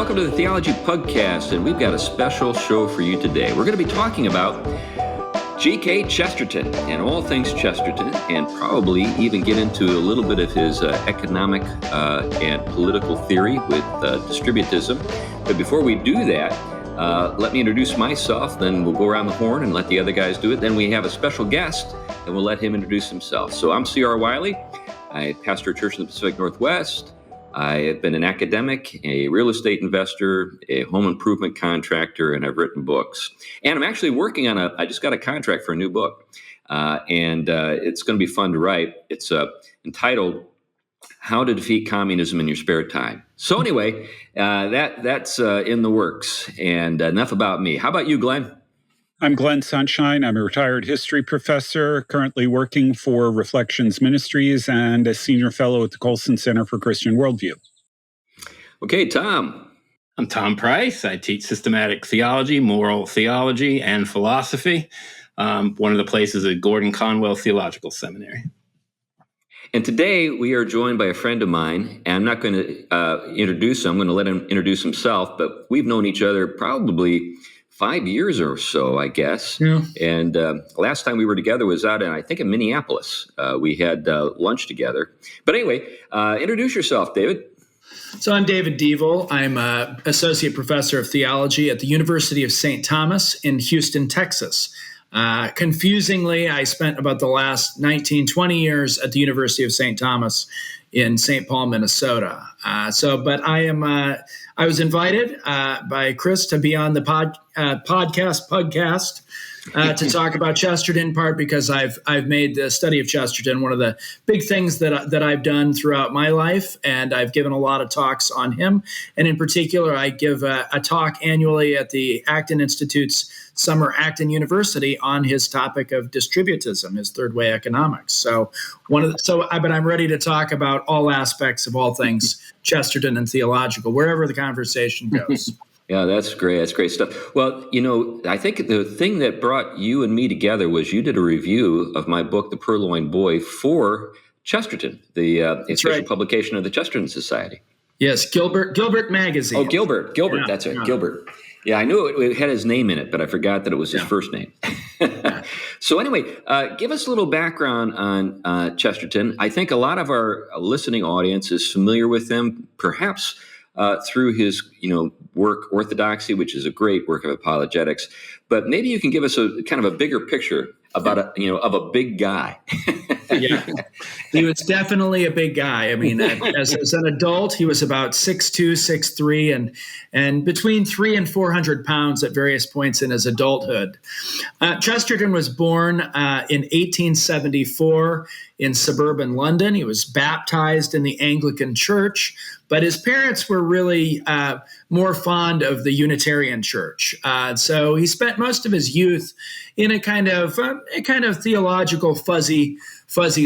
welcome to the Theology Pugcast, and we've got a special show for you today. We're going to be talking about G.K. Chesterton and all things Chesterton, and probably even get into a little bit of his economic and political theory with Distributism. But before we do that, let me introduce myself, then we'll go around the horn and let the other guys do it. Then we have a special guest, and we'll let him introduce himself. So I'm C.R. Wiley. I pastor a church in the Pacific Northwest. I have been an academic, a real estate investor, a home improvement contractor, and I've written books. And I'm actually working on I just got a contract for a new book, and it's going to be fun to write. It's entitled How to Defeat Communism in Your Spare Time. So anyway, that's in the works, and enough about me. How about you, Glenn? I'm Glenn Sunshine. I'm a retired history professor, currently working for Reflections Ministries and a senior fellow at the Colson Center for Christian Worldview. Okay, Tom. I'm Tom Price. I teach systematic theology, moral theology, and philosophy. One of the places at Gordon Conwell Theological Seminary. And today we are joined by a friend of mine, and I'm not going to introduce him. I'm going to let him introduce himself, but we've known each other probably 5 years or so, I guess. Yeah. And last time we were together was out in Minneapolis. We had lunch together. But anyway, introduce yourself, David. So I'm David Deavel. I'm an associate professor of theology at the University of St. Thomas in Houston, Texas. Confusingly, I spent about the last 19, 20 years at the University of St. Thomas in St. Paul, Minnesota. But I was invited by Chris to be on the Pugcast to talk about Chesterton, in part because I've made the study of Chesterton one of the big things that I've done throughout my life, and I've given a lot of talks on him. And in particular, I give a talk annually at the Acton Institute's Summer Acton University on his topic of distributism, his third way economics. But I'm ready to talk about all aspects of all things Chesterton and theological, wherever the conversation goes. Yeah, that's great. That's great stuff. Well, I think the thing that brought you and me together was you did a review of my book, The Purloined Boy, for Chesterton, the official publication of the Chesterton Society. Yes, Gilbert Magazine. Oh, Gilbert. Yeah, that's it, yeah. Gilbert. Yeah, I knew it had his name in it, but I forgot that it was his first name. So anyway, give us a little background on Chesterton. I think a lot of our listening audience is familiar with him, perhaps through his work, Orthodoxy, which is a great work of apologetics. But maybe you can give us a kind of a bigger picture about of a big guy. Yeah, he was definitely a big guy. I mean, as an adult, he was about 6'2", 6'3", and between 300 and 400 pounds at various points in his adulthood. Chesterton was born in 1874 in suburban London. He was baptized in the Anglican Church, but his parents were really more fond of the Unitarian Church. So he spent most of his youth in a kind of theological fuzzy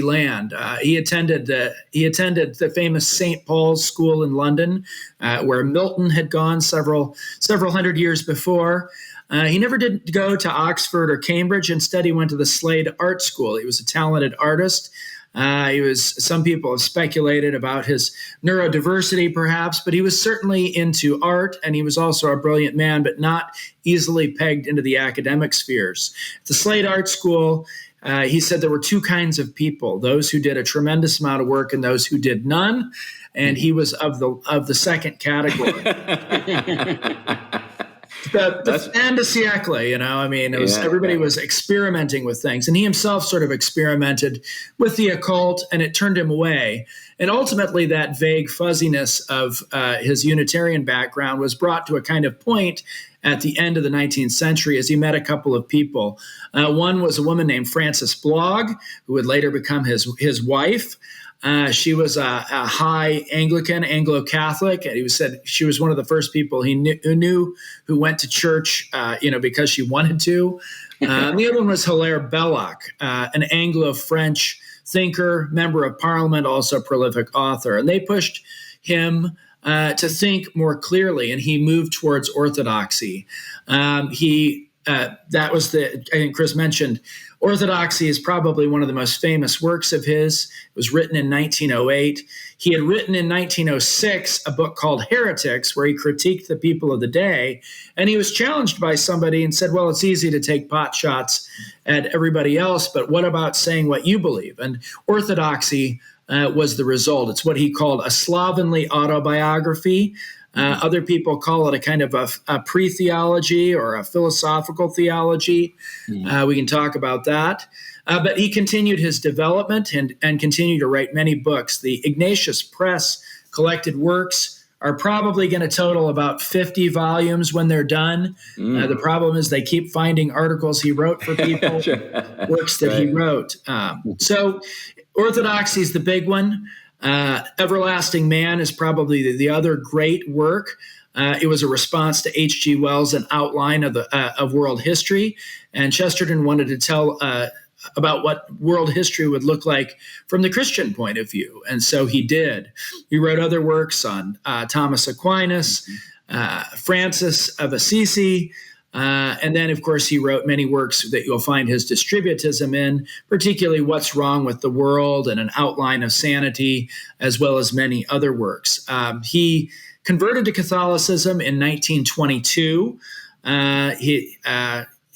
land. He attended the famous St. Paul's School in London, where Milton had gone several hundred years before. He never did go to Oxford or Cambridge. Instead, he went to the Slade Art School. He was a talented artist. Some people have speculated about his neurodiversity, perhaps, but he was certainly into art, and he was also a brilliant man, but not easily pegged into the academic spheres. At the Slade Art School, he said there were two kinds of people: those who did a tremendous amount of work and those who did none. And he was of the second category. The fin de siècle, everybody was experimenting with things, and he himself sort of experimented with the occult, and it turned him away. And ultimately, that vague fuzziness of his Unitarian background was brought to a kind of point at the end of the 19th century as he met a couple of people. One was a woman named Frances Blogg, who would later become his wife. She was a high Anglican, Anglo-Catholic, and he said she was one of the first people he knew who went to church, because she wanted to. The other one was Hilaire Belloc, an Anglo-French thinker, member of Parliament, also a prolific author, and they pushed him to think more clearly, and he moved towards Orthodoxy. He that was I think Chris mentioned, Orthodoxy is probably one of the most famous works of his. It was written in 1908. He had written in 1906 a book called Heretics, where he critiqued the people of the day. And he was challenged by somebody and said, well, it's easy to take pot shots at everybody else, but what about saying what you believe? And Orthodoxy was the result. It's what he called a slovenly autobiography. Other people call it a kind of a pre-theology or a philosophical theology. We can talk about that. But he continued his development and continued to write many books. The Ignatius Press collected works are probably going to total about 50 volumes when they're done. The problem is they keep finding articles he wrote for people, works that he wrote. So Orthodoxy is the big one. Everlasting Man is probably the other great work. It was a response to H.G. Wells' An Outline of World History, and Chesterton wanted to tell about what world history would look like from the Christian point of view, and so he did. He wrote other works on Thomas Aquinas, Francis of Assisi, and then, of course, he wrote many works that you'll find his Distributism in, particularly What's Wrong with the World and An Outline of Sanity, as well as many other works. He converted to Catholicism in 1922.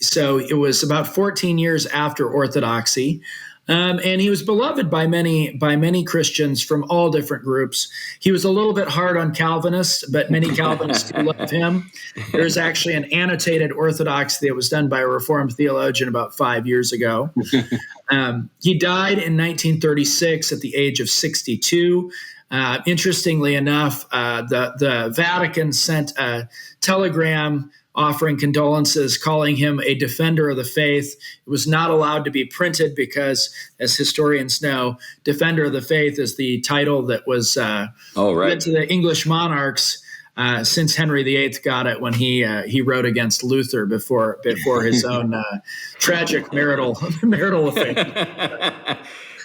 So it was about 14 years after Orthodoxy. And he was beloved by many Christians from all different groups. He was a little bit hard on Calvinists, but many Calvinists do love him. There's actually an annotated Orthodoxy that was done by a Reformed theologian about 5 years ago. He died in 1936 at the age of 62. Interestingly enough, the Vatican sent a telegram offering condolences, calling him a defender of the faith. It was not allowed to be printed because, as historians know, defender of the faith is the title that was given to the English monarchs since Henry VIII got it when he wrote against Luther before his own tragic marital affair.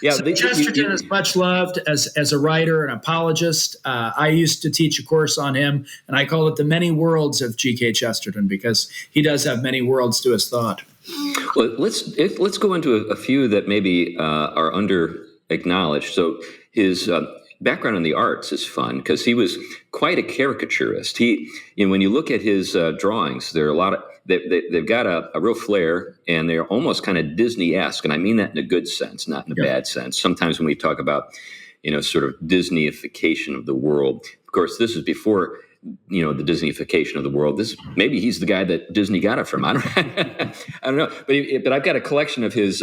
Yeah, so Chesterton is much loved as a writer and apologist. I used to teach a course on him, and I call it the many worlds of G.K. Chesterton because he does have many worlds to his thought. Well, let's go into a few that maybe are under acknowledged. So his background in the arts is fun because he was quite a caricaturist. When you look at his drawings, there are a lot of they've got a real flair, and they're almost kind of Disney-esque, and I mean that in a good sense, not in a bad sense. Sometimes when we talk about, sort of Disneyification of the world, of course, this is before, the Disneyification of the world. Maybe he's the guy that Disney got it from. I don't know, but I've got a collection of his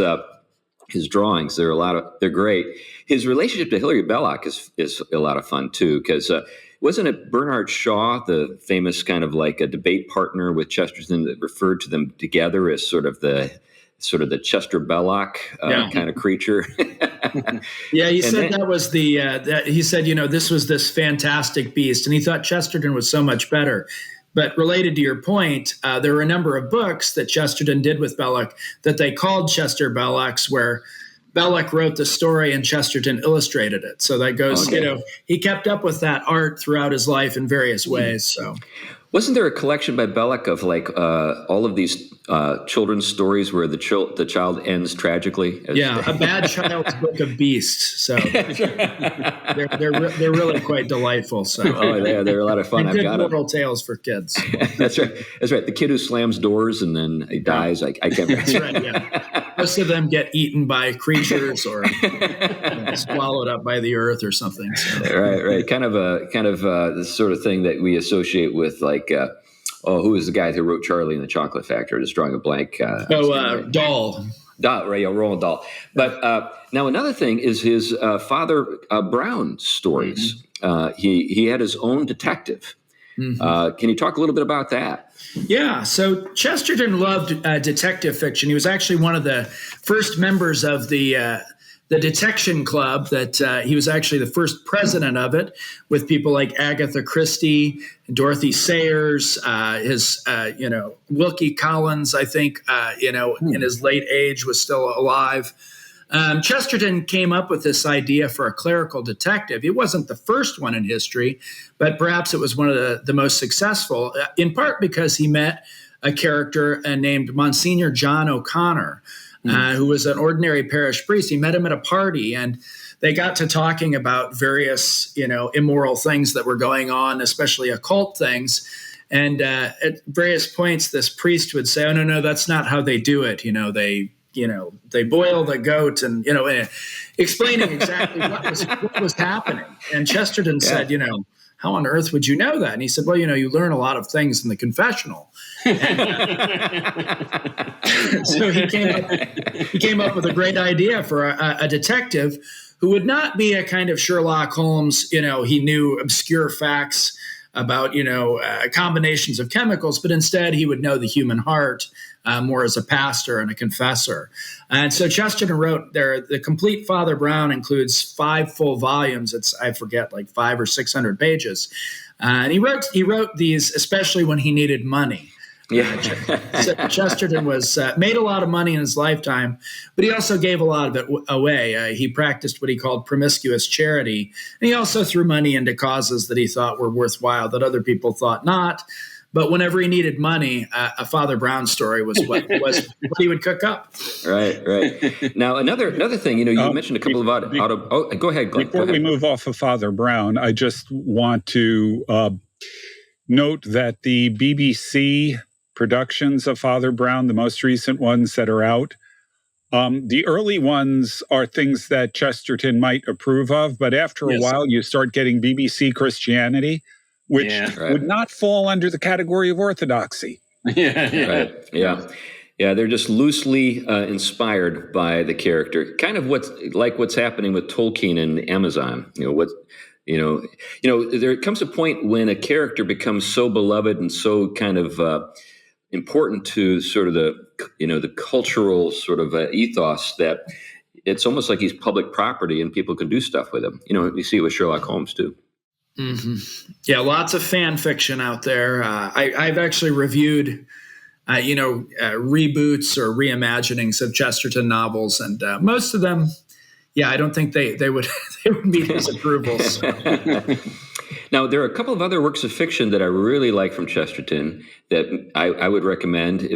drawings. They're great. His relationship to Hilaire Belloc is a lot of fun too, because wasn't it Bernard Shaw, the famous kind of like a debate partner with Chesterton, that referred to them together as sort of the Chester Belloc kind of creature? Yeah, he said that was he said, this was this fantastic beast, and he thought Chesterton was so much better. But related to your point, there were a number of books that Chesterton did with Belloc that they called Chester Bellocs, where Belloc wrote the story and Chesterton illustrated it. So that goes, he kept up with that art throughout his life in various ways. So, wasn't there a collection by Belloc of all of these children's stories where the child ends tragically? A Bad Child's Book of Beasts. So they're really quite delightful. So they're a lot of fun. And good moral tales for kids. That's right. The kid who slams doors and then he dies. I can't remember. That's right. Yeah. Most of them get eaten by creatures or swallowed up by the earth or something. So. Right. Kind of the sort of thing that we associate with who is the guy who wrote Charlie and the Chocolate Factory? Just drawing a blank. Dahl. Roald Dahl. But now another thing is his Father Brown stories. Mm-hmm. He had his own detective. Mm-hmm. Can you talk a little bit about that? Yeah, so Chesterton loved detective fiction. He was actually one of the first members of the Detection Club. That he was actually the first president of it, with people like Agatha Christie, Dorothy Sayers, Wilkie Collins. I think in his late age was still alive. Chesterton came up with this idea for a clerical detective. It wasn't the first one in history, but perhaps it was one of the most successful, in part because he met a character named Monsignor John O'Connor, who was an ordinary parish priest. He met him at a party, and they got to talking about various, immoral things that were going on, especially occult things. And at various points, this priest would say, "Oh, no, that's not how they do it. They boil the goat," and explaining exactly what was happening. And Chesterton said, "How on earth would you know that?" And he said, "Well, you learn a lot of things in the confessional." And, so he came up with a great idea for a detective who would not be a kind of Sherlock Holmes. He knew obscure facts about combinations of chemicals, but instead he would know the human heart more as a pastor and a confessor. And so Chesterton wrote the complete Father Brown includes 5 full volumes. It's, I forget, like 500 or 600 pages. And he wrote these especially when he needed money. Yeah, Chesterton made a lot of money in his lifetime, but he also gave a lot of it away. He practiced what he called promiscuous charity, and he also threw money into causes that he thought were worthwhile that other people thought not. But whenever he needed money, a Father Brown story was what he would cook up. Right. Now, another thing, you mentioned a couple of go ahead, Glenn. Before we move off of Father Brown, I just want to note that the BBC productions of Father Brown, the most recent ones that are out, the early ones are things that Chesterton might approve of, but after a while you start getting BBC Christianity, which would not fall under the category of orthodoxy. Right. Yeah, they're just loosely inspired by the character, kind of what's happening with Tolkien and Amazon. There comes a point when a character becomes so beloved and so kind of important to sort of the cultural sort of ethos that it's almost like he's public property and people can do stuff with him. You see it with Sherlock Holmes too. Mm-hmm. Yeah, lots of fan fiction out there. I've actually reviewed, reboots or reimaginings of Chesterton novels, and most of them, I don't think they would meet his approval. So. Now, there are a couple of other works of fiction that I really like from Chesterton that I would recommend.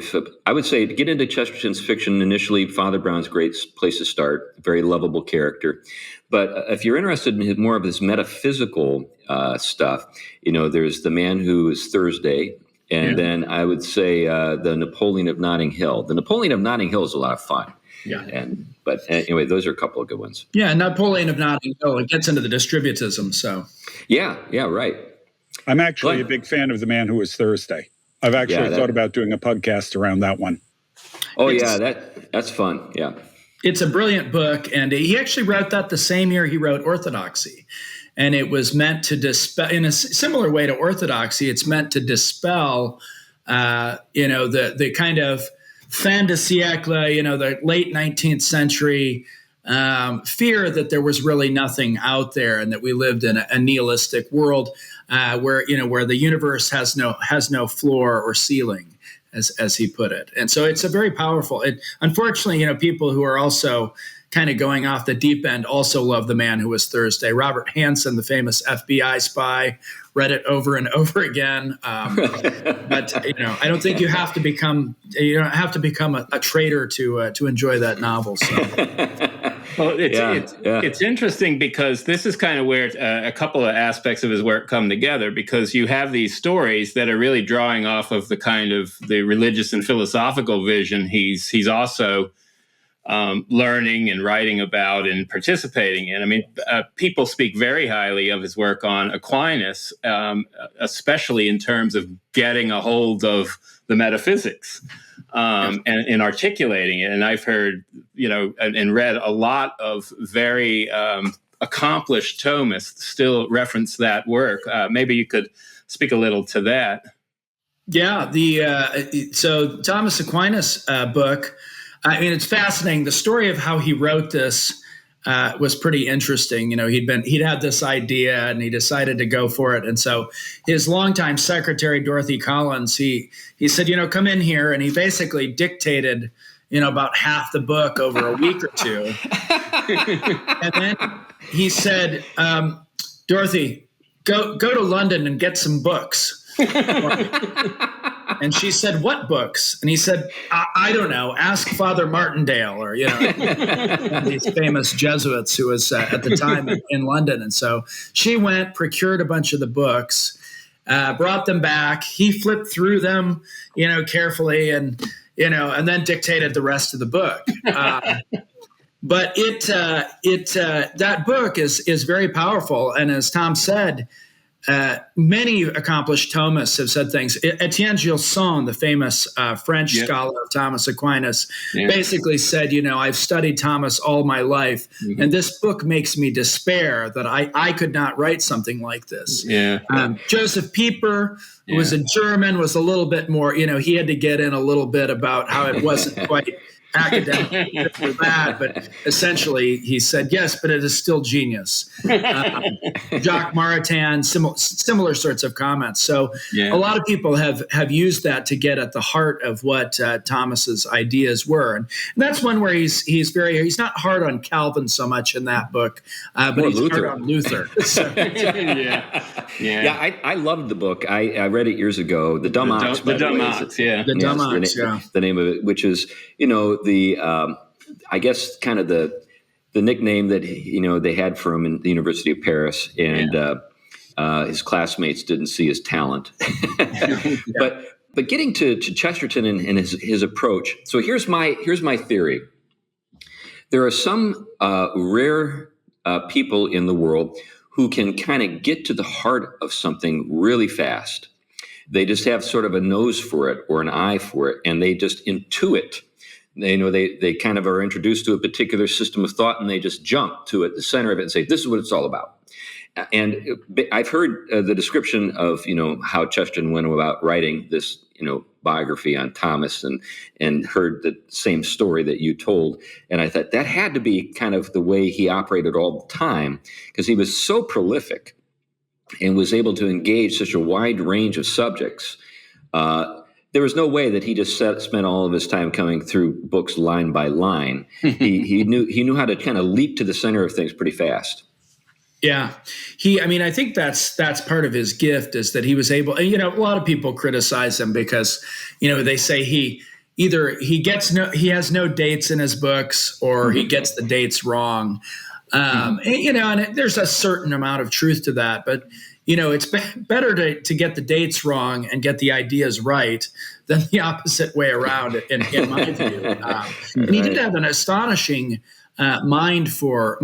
I would say to get into Chesterton's fiction initially, Father Brown's a great place to start, very lovable character. But if you're interested in more of this metaphysical stuff, there's The Man Who is Thursday, and then I would say the Napoleon of Notting Hill. The Napoleon of Notting Hill is a lot of fun. Yeah. But anyway, those are a couple of good ones. Yeah, Napoleon of Notting Hill, it gets into the Distributism, so. Yeah, right. I'm actually a big fan of The Man Who Was Thursday. I've actually thought about doing a podcast around that one. Oh, that's fun, yeah. It's a brilliant book, and he actually wrote that the same year he wrote Orthodoxy. And it was meant to dispel, in a similar way to Orthodoxy, it's meant to dispel, the kind of fin de siècle, the late 19th century fear that there was really nothing out there and that we lived in a nihilistic world where the universe has no floor or ceiling, as he put it. And so it's a very powerful. Unfortunately, people who are also kind of going off the deep end also love The Man Who Was Thursday. Robert Hansen, the famous FBI spy, read it over and over again. But I don't think you have to become a traitor to enjoy that novel. So. Well, it's interesting because this is kind of where a couple of aspects of his work come together, because you have these stories that are really drawing off of the kind of the religious and philosophical vision he's also learning and writing about and participating in. I mean, people speak very highly of his work on Aquinas, especially in terms of getting a hold of the metaphysics and articulating it. And I've heard, and read a lot of very accomplished Thomists still reference that work. Maybe you could speak a little to that. Yeah, so Thomas Aquinas' book, I mean, it's fascinating. The story of how he wrote this was pretty interesting. He'd had this idea and he decided to go for it. And so his longtime secretary, Dorothy Collins, he said, come in here. And he basically dictated, about half the book over a week or two. And then he said, Dorothy, go to London and get some books. And she said, "What books?" And he said, I don't know. Ask Father Martindale, or these famous Jesuits who was at the time in London. And so she went, procured a bunch of the books, brought them back. He flipped through them, carefully, and then dictated the rest of the book. But that book is very powerful, and as Tom said, many accomplished Thomists have said things. Etienne Gilson, the famous French scholar of Thomas Aquinas, basically said, I've studied Thomas all my life, and this book makes me despair that I could not write something like this. Joseph Pieper, who was a German, was a little bit more, he had to get in a little bit about how it wasn't quite academic for that, but essentially he said, yes, but it is still genius. Jacques Maritain, similar sorts of comments. So a lot of people have used that to get at the heart of what Thomas's ideas were. And that's one where he's not hard on Calvin so much in that book, but he's Luther. Hard on Luther. So. I loved the book. I read it years ago. The Dumb Ox. The Dumb Ox, the name of it, which is, I guess kind of the nickname that they had for him in the University of Paris, and his classmates didn't see his talent. But getting to Chesterton and his approach. So here's my theory. There are some rare people in the world who can kind of get to the heart of something really fast. They just have sort of a nose for it or an eye for it, and they just intuit. They kind of are introduced to a particular system of thought, and they just jump to it, the center of it, and say, this is what it's all about. And I've heard the description of, how Chesterton went about writing this, biography on Thomas, and heard the same story that you told. And I thought that had to be kind of the way he operated all the time, because he was so prolific and was able to engage such a wide range of subjects. There was no way that he just spent all of his time coming through books line by line. He knew how to kind of leap to the center of things pretty fast. Yeah. I think that's part of his gift, is that he was able, a lot of people criticize him because, they say he has no dates in his books, or he gets the dates wrong. And there's a certain amount of truth to that, but it's better to get the dates wrong and get the ideas right than the opposite way around, in my view. And he did have an astonishing mind for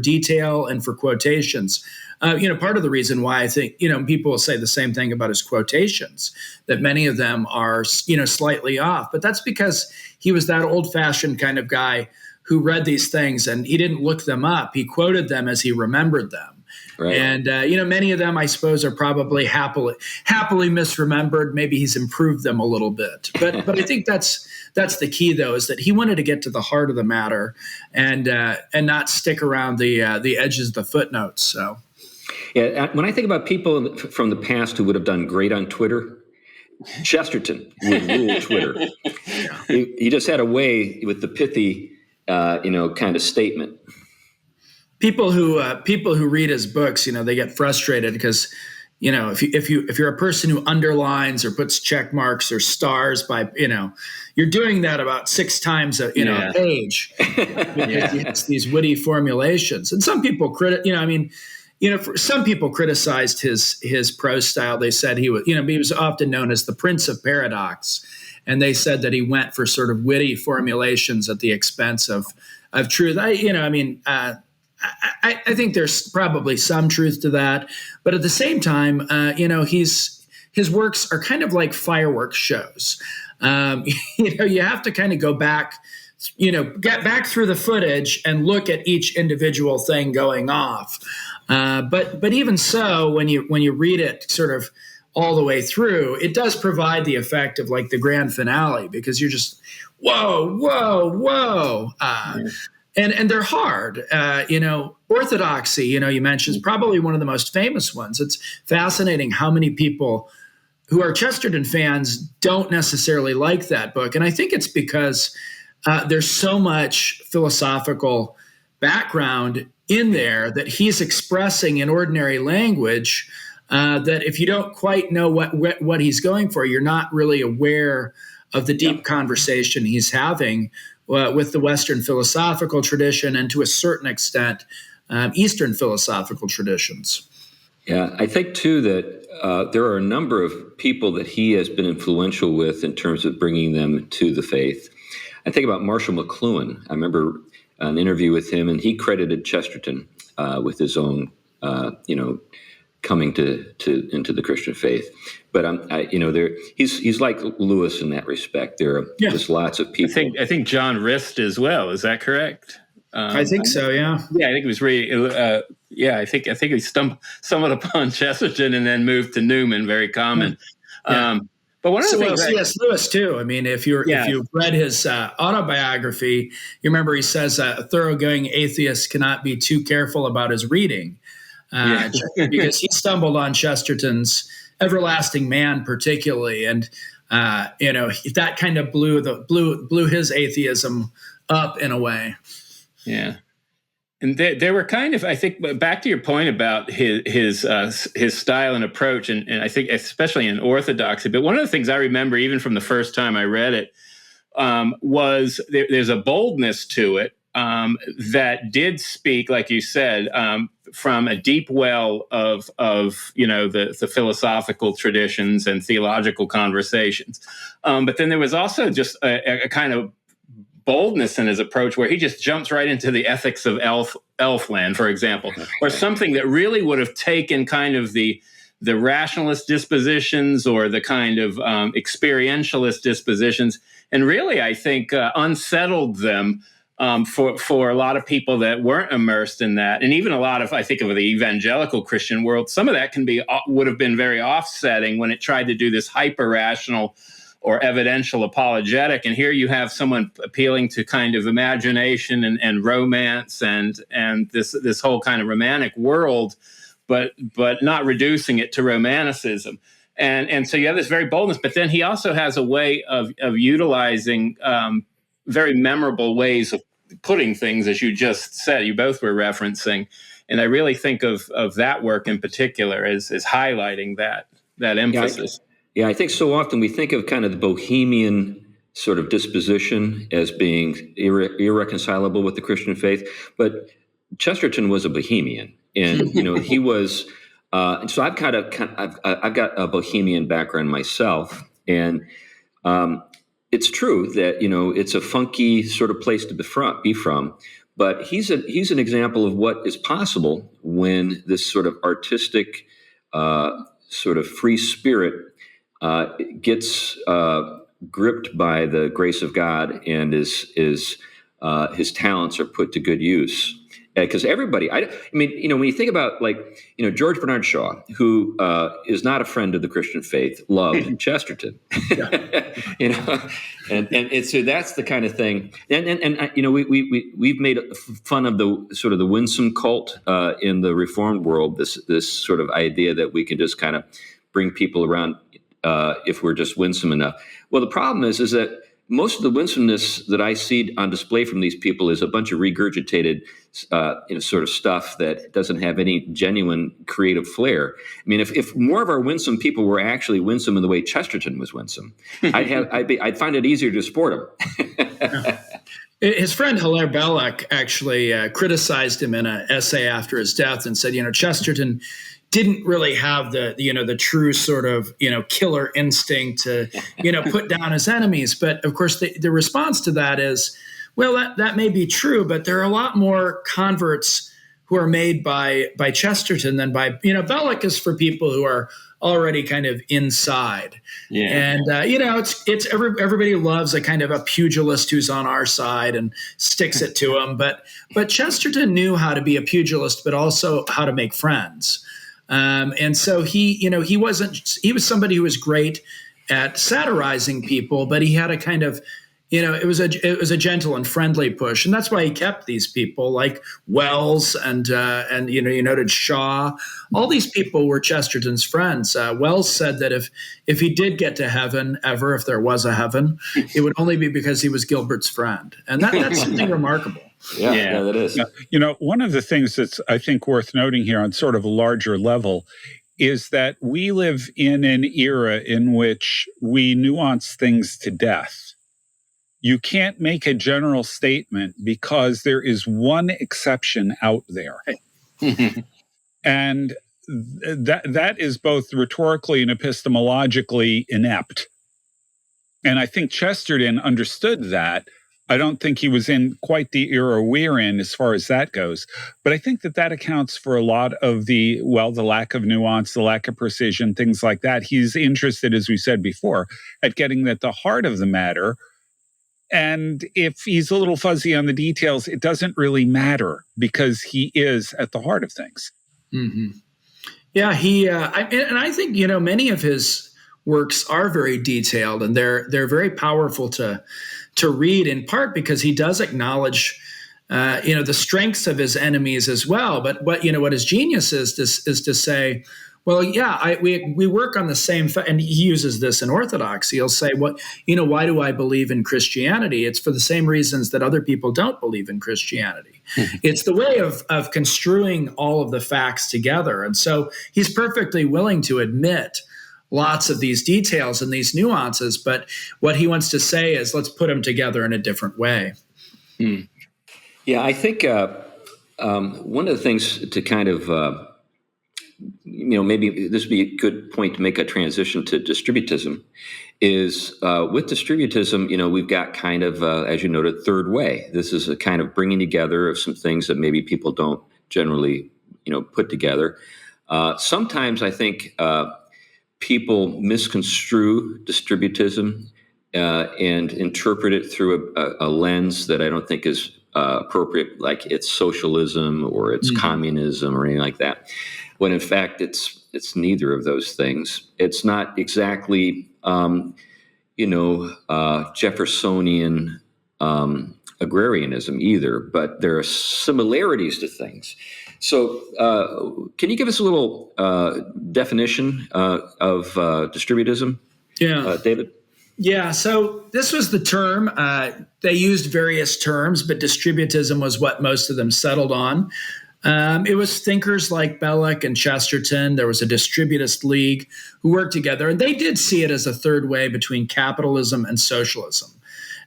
detail and for quotations. Part of the reason why I think, people will say the same thing about his quotations, that many of them are, slightly off. But that's because he was that old-fashioned kind of guy who read these things and he didn't look them up. He quoted them as he remembered them. Right. And, many of them, I suppose, are probably happily misremembered. Maybe he's improved them a little bit. But I think that's the key, though, is that he wanted to get to the heart of the matter and not stick around the edges of the footnotes. So, when I think about people from the past who would have done great on Twitter, Chesterton would rule Twitter. He just had a way with the pithy, kind of statement. People who read his books, they get frustrated because, if you're a person who underlines or puts check marks or stars by, you're doing that about 6 times a page. It's these witty formulations, and some people some people criticized his prose style. They said he was often known as the Prince of Paradox, and they said that he went for sort of witty formulations at the expense of truth. I think there's probably some truth to that, but at the same time, his works are kind of like fireworks shows. You have to kind of go back, get back through the footage and look at each individual thing going off. But even so, when you read it sort of all the way through, it does provide the effect of like the grand finale, because you're just whoa. And they're hard. Orthodoxy, you mentioned, is probably one of the most famous ones. It's fascinating how many people who are Chesterton fans don't necessarily like that book. And I think it's because there's so much philosophical background in there that he's expressing in ordinary language that if you don't quite know what he's going for, you're not really aware of the deep conversation he's having with the Western philosophical tradition and to a certain extent, Eastern philosophical traditions. Yeah, I think too that there are a number of people that he has been influential with in terms of bringing them to the faith. I think about Marshall McLuhan. I remember an interview with him, and he credited Chesterton with his own, coming into the Christian faith. But he's like Lewis in that respect. There are just lots of people. I think John Rist as well. Is that correct? I think so. Yeah. Yeah, I think it was really. I think he stumbled upon Chesterton and then moved to Newman. Very common. Yeah. But one of the things, C.S. Lewis too. I mean, if you've read his autobiography, you remember he says a thoroughgoing atheist cannot be too careful about his reading, because he stumbled on Chesterton's Everlasting Man, particularly, and that kind of blew his atheism up in a way. Yeah. And they were kind of, I think, back to your point about his style and approach, and I think especially in Orthodoxy. But one of the things I remember, even from the first time I read it, was there's a boldness to it that did speak, like you said, from a deep well of the philosophical traditions and theological conversations. But then there was also just a kind of boldness in his approach where he just jumps right into the ethics of Elfland, for example, or something that really would have taken kind of the rationalist dispositions or the kind of experientialist dispositions and really, I think, unsettled them for a lot of people that weren't immersed in that. And even a lot of, I think, of the evangelical Christian world, some of that would have been very offsetting when it tried to do this hyper-rational or evidential apologetic. And here you have someone appealing to kind of imagination and romance and this whole kind of romantic world, but not reducing it to romanticism. And so you have this very boldness, but then he also has a way of utilizing very memorable ways of putting things, as you just said, you both were referencing. And I really think of that work in particular as highlighting that emphasis. Yeah, I think so often we think of kind of the Bohemian sort of disposition as being irreconcilable with the Christian faith, but Chesterton was a Bohemian, and he was. So I've got a Bohemian background myself, and it's true that it's a funky sort of place to be from, but he's an example of what is possible when this sort of artistic, sort of free spirit gets gripped by the grace of God, and his talents are put to good use. Because everybody, when you think about George Bernard Shaw, who is not a friend of the Christian faith, loved Chesterton, and so that's the kind of thing. And we've made fun of the sort of the winsome cult in the Reformed world. This sort of idea that we can just kind of bring people around if we're just winsome enough. Well, the problem is that most of the winsomeness that I see on display from these people is a bunch of regurgitated, sort of stuff that doesn't have any genuine creative flair. I mean, if more of our winsome people were actually winsome in the way Chesterton was winsome, I'd find it easier to support him. His friend Hilaire Belloc actually criticized him in an essay after his death and said, Chesterton didn't really have the true sort of, killer instinct to, put down his enemies. But of course, the response to that is, well, that may be true, but there are a lot more converts who are made by Chesterton than by, Belloc is for people who are already kind of inside. Yeah. And, it's everybody loves a kind of a pugilist who's on our side and sticks it to him. But Chesterton knew how to be a pugilist, but also how to make friends. And so he was somebody who was great at satirizing people, but he had a kind of, it was a gentle and friendly push. And that's why he kept these people like Wells and you noted Shaw. All these people were Chesterton's friends. Wells said that if he did get to heaven ever, if there was a heaven, it would only be because he was Gilbert's friend. And that's something remarkable. Yeah, that is. One of the things that's, I think, worth noting here on sort of a larger level is that we live in an era in which we nuance things to death. You can't make a general statement because there is one exception out there. And that is both rhetorically and epistemologically inept. And I think Chesterton understood that. I don't think he was in quite the era we're in as far as that goes. But I think that accounts for a lot of the lack of nuance, the lack of precision, things like that. He's interested, as we said before, at getting at the heart of the matter. And if he's a little fuzzy on the details, it doesn't really matter because he is at the heart of things. Mm-hmm. Yeah, I think, many of his works are very detailed, and they're very powerful to read, in part because he does acknowledge, the strengths of his enemies as well. But what his genius is to say, well, yeah, we work on the same, and he uses this in Orthodoxy. He'll say, why do I believe in Christianity? It's for the same reasons that other people don't believe in Christianity. It's the way of construing all of the facts together. And so he's perfectly willing to admit lots of these details and these nuances, but what he wants to say is, let's put them together in a different way. Yeah, I think one of the things to kind of maybe this would be a good point to make a transition to distributism, is with distributism, we've got kind of, as you noted, third way. This is a kind of bringing together of some things that maybe people don't generally, put together. Sometimes I think people misconstrue distributism and interpret it through a lens that I don't think is appropriate, like it's socialism or it's communism or anything like that. When in fact it's neither of those things. It's not exactly Jeffersonian agrarianism either, but there are similarities to things. So can you give us a little definition of distributism, David? Yeah, so this was the term. They used various terms, but distributism was what most of them settled on. It was thinkers like Belloc and Chesterton. There was a distributist league who worked together, and they did see it as a third way between capitalism and socialism.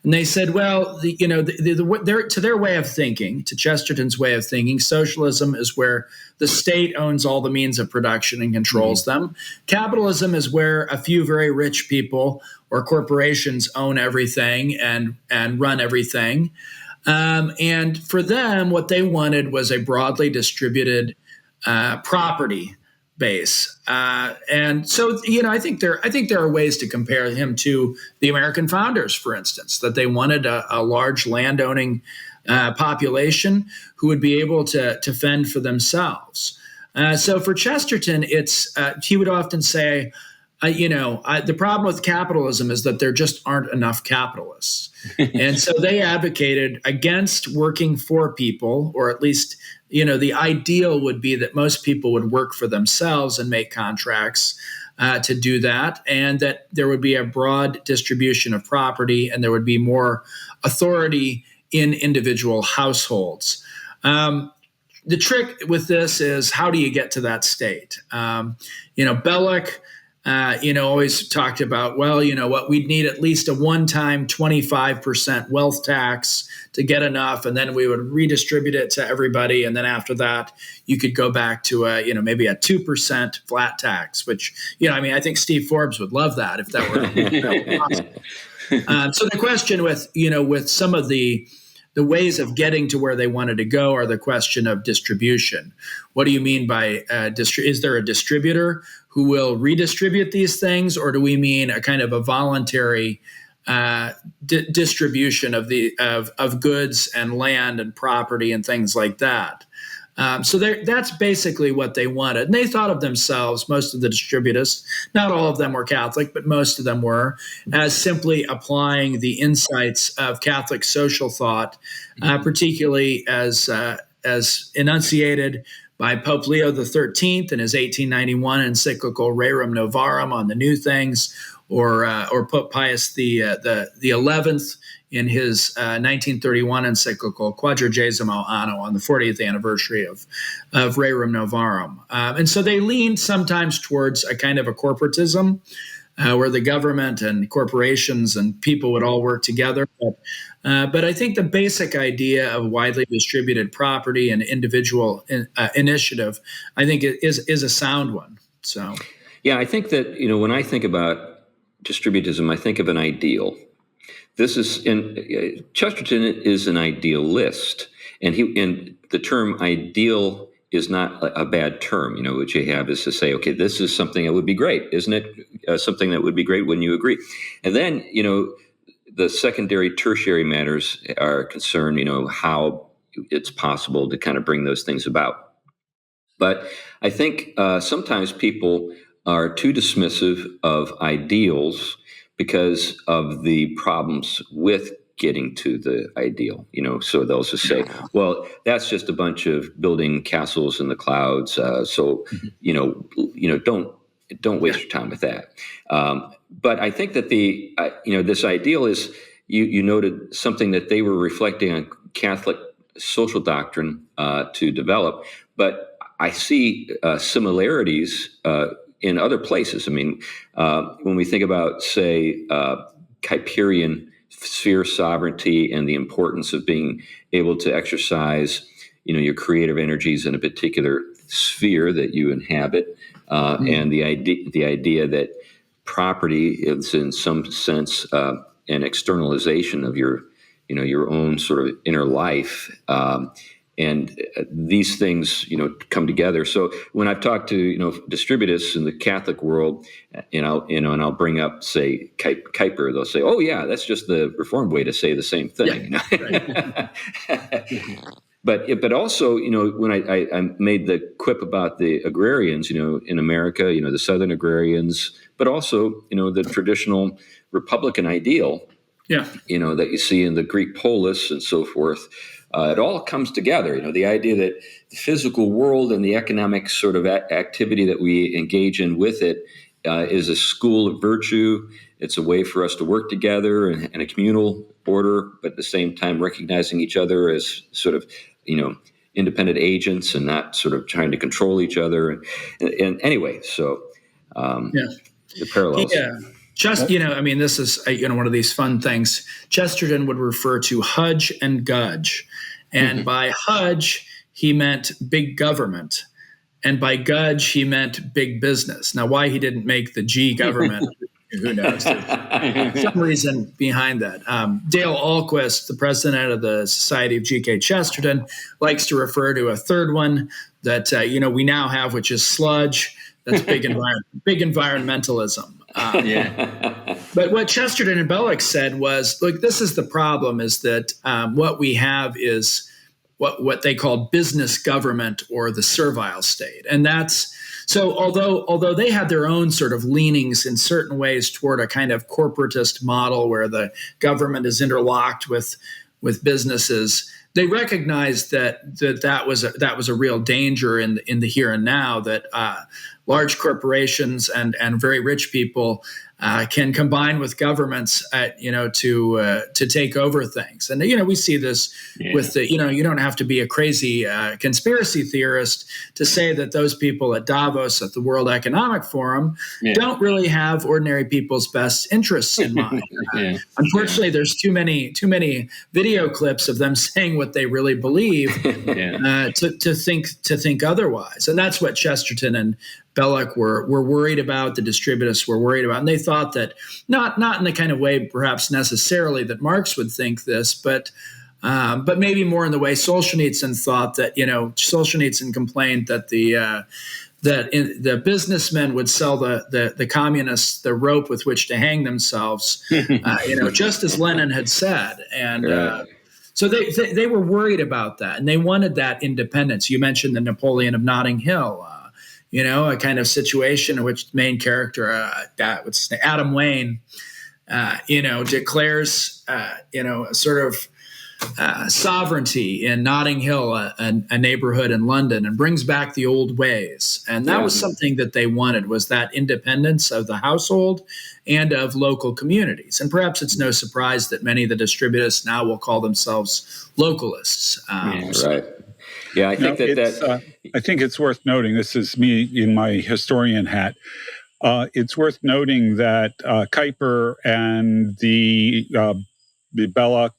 And they said, well, to their way of thinking, to Chesterton's way of thinking, socialism is where the state owns all the means of production and controls them. Capitalism is where a few very rich people or corporations own everything and run everything. And for them, what they wanted was a broadly distributed property base. And so, I think there are ways to compare him to the American founders, for instance, that they wanted a large landowning population who would be able to fend for themselves. So for Chesterton, he would often say, the problem with capitalism is that there just aren't enough capitalists. And so they advocated against working for people, or at least, the ideal would be that most people would work for themselves and make contracts to do that, and that there would be a broad distribution of property and there would be more authority in individual households. The trick with this is, how do you get to that state? Belloc, always talked about, we'd need at least a one-time 25% wealth tax to get enough, and then we would redistribute it to everybody. And then after that, you could go back to maybe a 2% flat tax, which, I think Steve Forbes would love that if that were possible. So the question with some of the ways of getting to where they wanted to go are the question of distribution. What do you mean by is there a distributor who will redistribute these things, or do we mean a kind of a voluntary distribution of goods and land and property and things like that? So that's basically what they wanted. And they thought of themselves, most of the distributists, not all of them were Catholic, but most of them were, as simply applying the insights of Catholic social thought, particularly as enunciated by Pope Leo XIII in his 1891 encyclical Rerum Novarum on the new things, or Pope Pius the 11th in his 1931 encyclical Quadragesimo Anno on the 40th anniversary of Rerum Novarum. And so they leaned sometimes towards a kind of a corporatism, where the government and corporations and people would all work together. But I think the basic idea of widely distributed property and individual initiative, I think is a sound one. So, yeah, I think that, when I think about distributism, I think of an ideal. Chesterton is an idealist, and the term ideal is not a bad term. What you have is to say, okay, this is something that would be great, isn't it? Something that would be great, wouldn't you agree? And then, the secondary, tertiary matters are concerned, how it's possible to kind of bring those things about. But I think sometimes people are too dismissive of ideals because of the problems with getting to the ideal, so they'll just say, well, that's just a bunch of building castles in the clouds. So, don't waste your time with that. But I think that this ideal is, you noted something that they were reflecting on Catholic social doctrine to develop, but I see similarities in other places. I mean, when we think about, say, Kuyperian sphere sovereignty and the importance of being able to exercise, your creative energies in a particular sphere that you inhabit, and the idea that property is in some sense an externalization of your own sort of inner life. And these things, come together. So when I've talked to, distributists in the Catholic world, and I'll bring up, say, Kuyper, they'll say, "Oh yeah, that's just the Reformed way to say the same thing." Yeah, right. But also, when I made the quip about the agrarians, in America, the Southern agrarians, but also, the traditional Republican ideal, that you see in the Greek polis and so forth. It all comes together, the idea that the physical world and the economic sort of activity that we engage in with it is a school of virtue. It's a way for us to work together in a communal order, but at the same time recognizing each other as sort of, independent agents and not sort of trying to control each other. And anyway, so the parallels. Yeah. This is one of these fun things. Chesterton would refer to Hudge and Gudge, and by Hudge he meant big government, and by Gudge he meant big business. Now, why he didn't make the G government, who knows? There's some reason behind that. Dale Ahlquist, the president of the Society of G.K. Chesterton, likes to refer to a third one that we now have, which is sludge. That's big environmentalism. But what Chesterton and Belloc said was, look, this is the problem, is that what we have is what they call business government, or the servile state. And that's so although they had their own sort of leanings in certain ways toward a kind of corporatist model where the government is interlocked with businesses, they recognized that was a real danger in the here and now, that large corporations and very rich people can combine with governments, to take over things. And we see this with the you don't have to be a crazy conspiracy theorist to say that those people at Davos at the World Economic Forum don't really have ordinary people's best interests in mind. Unfortunately, there's too many video clips of them saying what they really believe to think otherwise. And that's what Chesterton and Belloc were worried about, the distributists were worried about. And they thought that, not in the kind of way perhaps necessarily that Marx would think this, but maybe more in the way Solzhenitsyn thought that, Solzhenitsyn complained that the businessmen would sell the communists the rope with which to hang themselves, just as Lenin had said. And so they were worried about that, and they wanted that independence. You mentioned the Napoleon of Notting Hill, a kind of situation in which the main character, Adam Wayne, declares, sort of sovereignty in Notting Hill, a neighborhood in London, and brings back the old ways. And that was something that they wanted, was that independence of the household and of local communities. And perhaps it's no surprise that many of the distributists now will call themselves localists. Right. Yeah, I think I think it's worth noting, this is me in my historian hat, it's worth noting that Kuyper and the Belloc,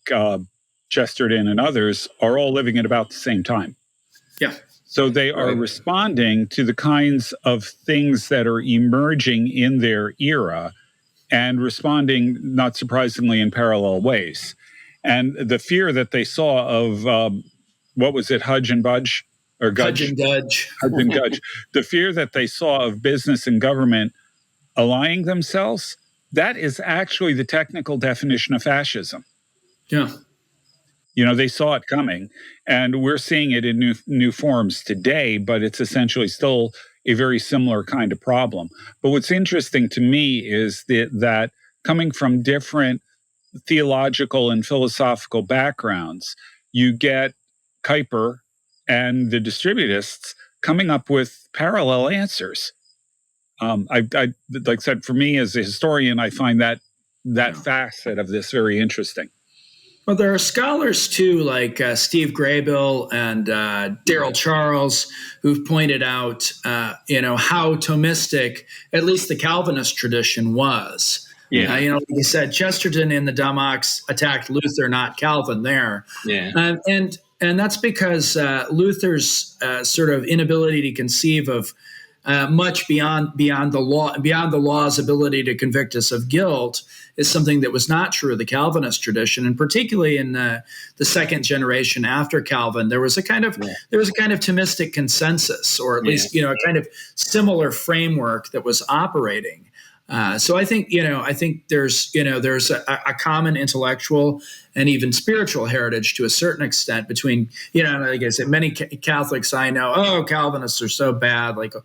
Chesterton, and others are all living at about the same time. Yeah. So they are responding to the kinds of things that are emerging in their era and responding, not surprisingly, in parallel ways. And the fear that they saw of, what was it, Hudge and Budge? Or Gudge? Hudge and Gudge. Hudge and Gudge. The fear that they saw of business and government allying themselves, that is actually the technical definition of fascism. Yeah. They saw it coming, and we're seeing it in new forms today, but it's essentially still a very similar kind of problem. But what's interesting to me is that coming from different theological and philosophical backgrounds, you get Kuyper and the distributists coming up with parallel answers. I like I said, for me as a historian, I find that facet of this very interesting. Well, there are scholars too, like Steve Graybill and Daryl Charles, who've pointed out, how Thomistic, at least the Calvinist tradition, was. Yeah. Like you said, Chesterton in the Dumb Ox attacked Luther, not Calvin. There. Yeah. And that's because Luther's sort of inability to conceive of much beyond the law's ability to convict us of guilt is something that was not true of the Calvinist tradition, and particularly in the second generation after Calvin, there was a kind of Thomistic consensus, or at least a kind of similar framework that was operating. So I think there's a common intellectual and even spiritual heritage to a certain extent between, like I said, many Catholics I know, Calvinists are so bad, like, all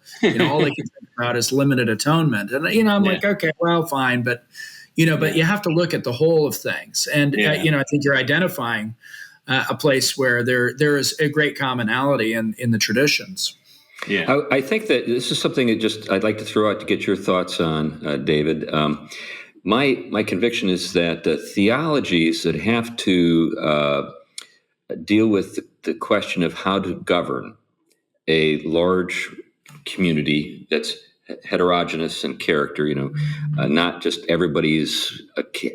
they can think about is limited atonement. And, I'm like, okay, well, fine. But, but you have to look at the whole of things. And, I think you're identifying a place where there is a great commonality in the traditions. Yeah, I think that this is something that I'd like to throw out to get your thoughts on, David. My conviction is that theologies that have to deal with the question of how to govern a large community that's heterogeneous in character, not just everybody's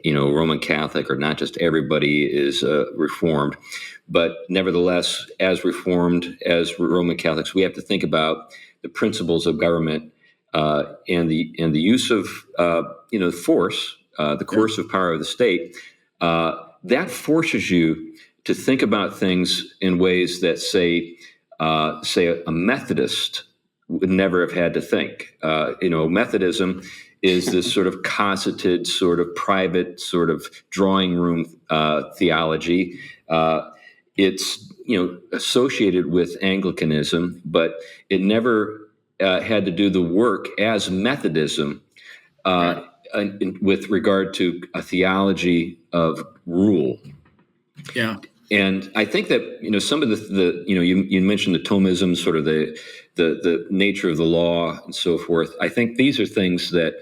Roman Catholic, or not just everybody is Reformed, but nevertheless, as Reformed, as Roman Catholics, we have to think about the principles of government and the use of force, the coercive power of the state. That forces you to think about things in ways that say a Methodist would never have had to think. Methodism is this sort of cosseted, sort of private, sort of drawing room theology. It's associated with Anglicanism, but it never had to do the work as Methodism with regard to a theology of rule. Yeah. And I think that some of the you mentioned the Thomism, sort of the nature of the law and so forth. I think these are things that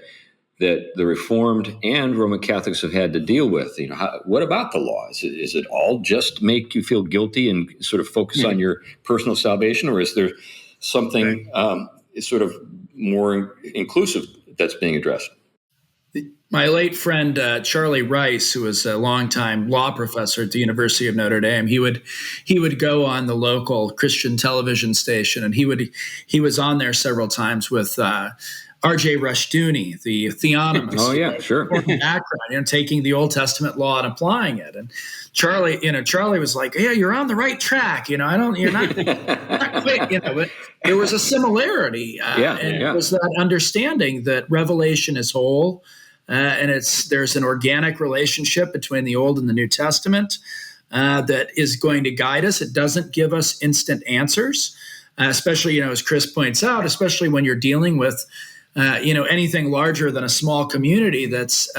the Reformed and Roman Catholics have had to deal with. What about the law? Is it all just make you feel guilty and sort of focus on your personal salvation, or is there something sort of more inclusive that's being addressed? My late friend Charlie Rice, who was a longtime law professor at the University of Notre Dame, he would go on the local Christian television station, and he was on there several times with R.J. Rushdoony, the theonomist. Oh yeah, sure. Background, taking the Old Testament law and applying it. And Charlie was like, "Yeah, you're on the right track. You're not quite, but there was a similarity. It was that understanding that revelation is whole, and there's an organic relationship between the Old and the New Testament that is going to guide us. It doesn't give us instant answers, especially as Chris points out, especially when you're dealing with anything larger than a small community that's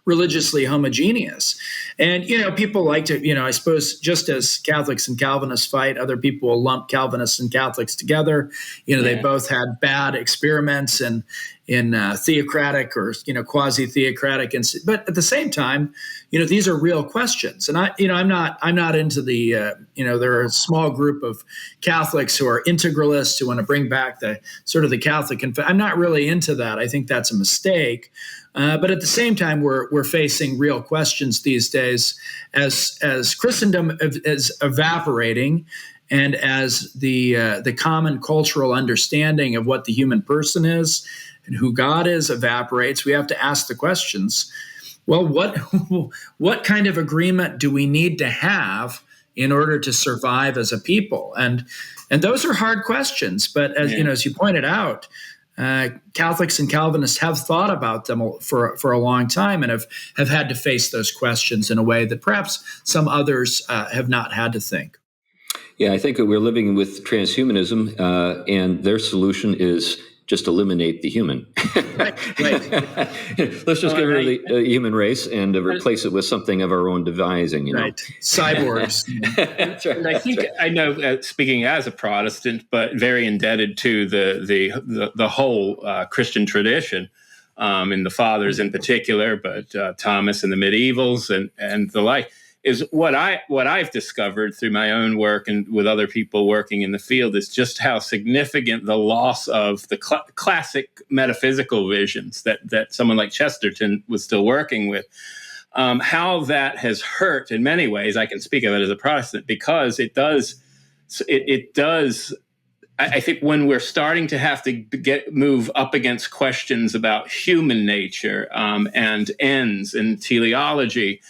religiously homogeneous. And, people like to, I suppose just as Catholics and Calvinists fight, other people will lump Calvinists and Catholics together. They both had bad experiments in theocratic or, quasi-theocratic. But at the same time, these are real questions. And I'm not into the, there are a small group of Catholics who are integralists who want to bring back the sort of the Catholic. I'm not really into that. I think that's a mistake. But at the same time, we're facing real questions these days as Christendom is evaporating, and as the common cultural understanding of what the human person is and who God is evaporates. We have to ask the questions. Well, what kind of agreement do we need to have in order to survive as a people? And those are hard questions. But as you pointed out, Catholics and Calvinists have thought about them for a long time and have had to face those questions in a way that perhaps some others have not had to think. Yeah, I think that we're living with transhumanism, and their solution is just eliminate the human. Right. Let's just get rid of the human race and replace it with something of our own devising. Right. Cyborgs. That's right. And I think I know, speaking as a Protestant, but very indebted to the whole Christian tradition, and the fathers in particular, but Thomas and the medievals and the like. Is what I've discovered through my own work and with other people working in the field is just how significant the loss of the classic metaphysical visions that someone like Chesterton was still working with, how that has hurt in many ways. I can speak of it as a Protestant because it does. I think when we're starting to have to move up against questions about human nature and ends and teleology.